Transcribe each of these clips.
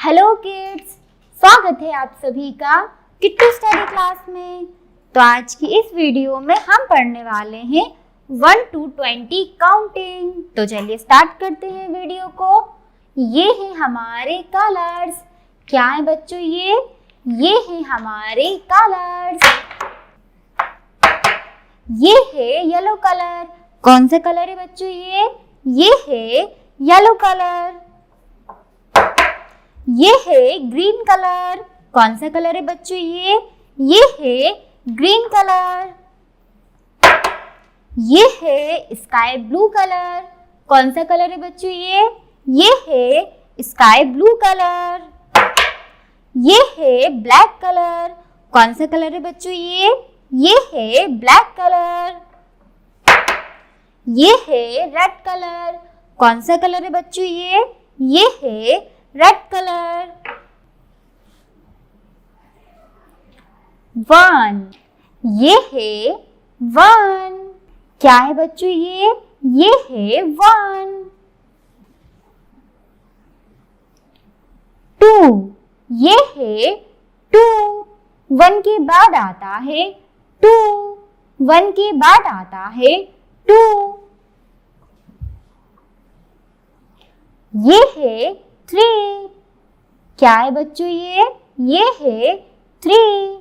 Hello kids, स्वागत है आप सभी का किट्टू स्टडी क्लास में। तो आज की इस वीडियो में हम पढ़ने वाले हैं 1 to 20 काउंटिंग। तो चलिए स्टार्ट करते हैं वीडियो को। ये हैं हमारे कलर्स। क्या है बच्चों? ये हैं हमारे कलर्स। ये है येलो कलर। कौन सा कलर है बच्चों? ये है येलो कलर। ये है ग्रीन कलर। कौन सा कलर है बच्चों? ये है ग्रीन कलर। ये है स्काई ब्लू कलर। कौन सा कलर है बच्चों? ये है स्काई ब्लू कलर। ये है ब्लैक कलर। कौन सा कलर है बच्चों? ये है ब्लैक कलर। ये है रेड कलर। कौन सा कलर है बच्चों? ये है रेड कलर। 1, ये है 1। क्या है बच्चों? ये है 1। 2, ये है 2। 1 के बाद आता है 2। 1 के बाद आता है 2। ये है 3। क्या है बच्चों? ये है 3।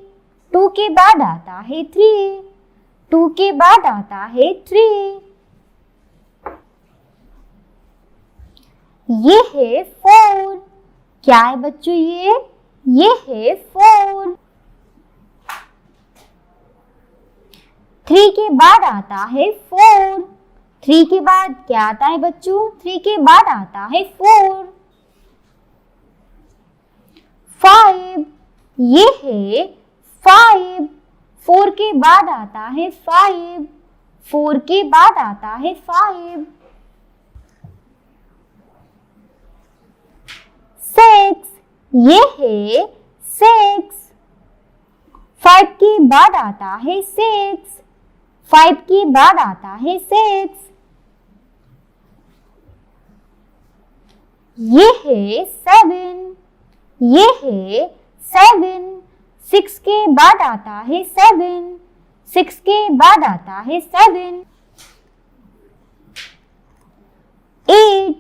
2 के बाद आता है 3। 2 के बाद आता है 3। ये है 4। क्या है बच्चों? ये है 4। 3 के बाद आता है 4। 3 के बाद क्या आता है बच्चों? 3 के बाद आता है 4। 5, ये है 5। 4 के बाद आता है 5। 4 के बाद आता है 5। 6, ये है 6। 5 के बाद आता है 6। 5 के बाद आता है 6। ये है 7। ये है 7। 6 के बाद आता है 7। 6 के बाद आता है 7। 8,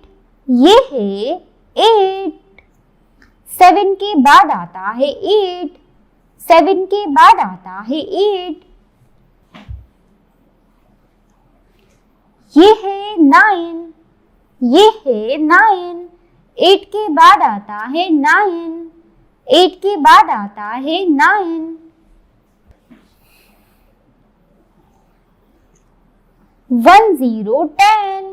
ये है 8। 7 के बाद आता है 8। 7 के बाद आता है 8। ये है 9। ये है 9। 8 के बाद आता है 9। 8 के बाद आता है 9। 1 0 10,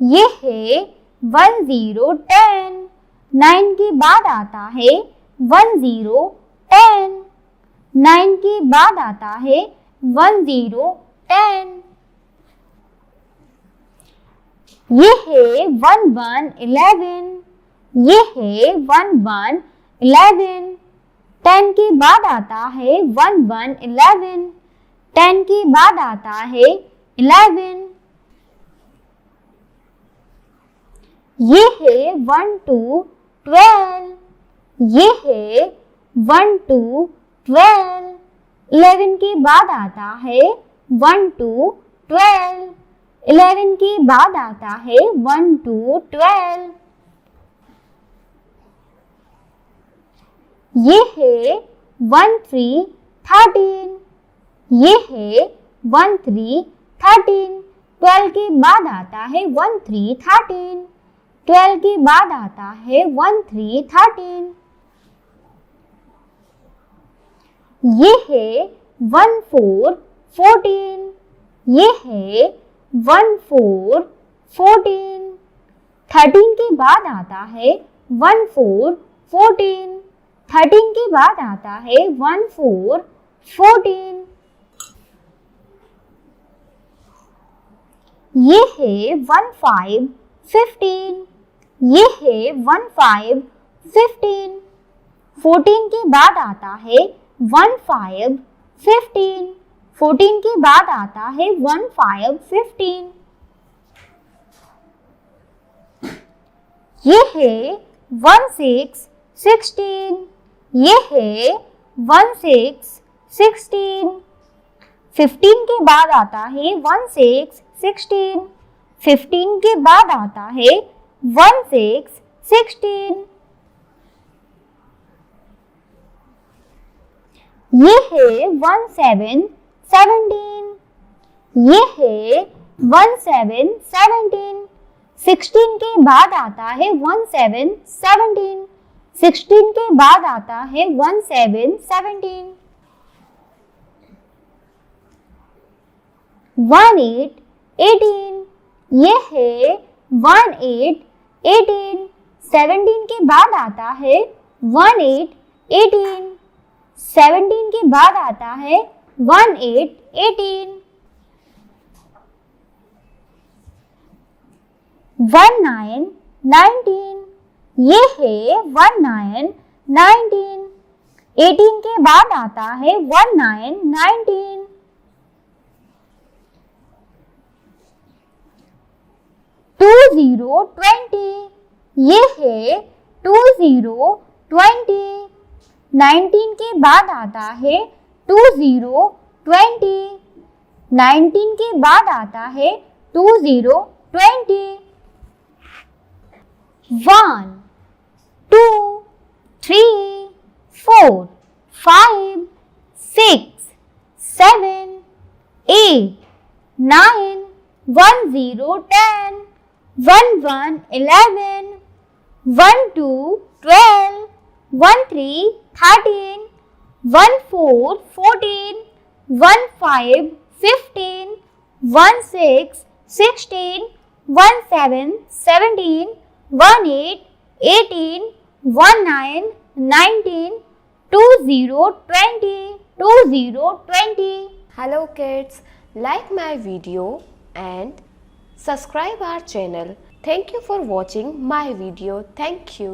ये है 1 0 10। 9 के बाद आता है 1 0 10। 9 के बाद आता है 1 0 10। ये है 1 1 11। ये है 1 1 11। 10 के बाद आता है 1 1 11। 10 के बाद आता है 11। ये है 1 2 12। ये है 1 2 12। 11 के बाद आता है 1 2 12। 11 के बाद आता है 1 2 12। ये है 1 3 13। ये है 1 3 13। 12 के बाद आता है 1 3 13। 12 के बाद आता है 1 3 13। ये है 1 4 14। ये है 1 4 14। 13 के बाद आता है 1 4 14। 13 के बाद आता है 1 4 14। ये है 1 5 15। ये है 1 5 15। 14 के बाद आता है 1 5 15। 14 के बाद आता है 1 5 15। ये है 1 6 16, ये है 16, 16, 15 के बाद आता है 16, 16, 15 के बाद आता है 16, 16, ये है 17, 17, ये है 17, 17, 16 के बाद आता है 17, 17, 16 के बाद आता है 17, 17, 18, 18, ये है 18, 18, 17 के बाद आता है 18, 18, 17 के बाद आता है 18, 18, 19, 19, ये है 19, 19, 18 के बाद आता है 19, 19, 20, 20, ये है 20, 20, 19 के बाद आता है 20, 20, 19 के बाद आता है 20, 20, 1, 2, 3, 4, 5, 6, 7, 8, 9, 1, 0, 10, 1, 1, 11, 1, 2, 12, 1, 3, 13, 1, 4, 14, 1, 5, 15, 1, 6, 16, 1, 7, 17, 1, 8, 18, 1, 9, 19, 20, 20, 20, 20. Hello kids, like my video and subscribe our channel. Thank you for watching my video. Thank you.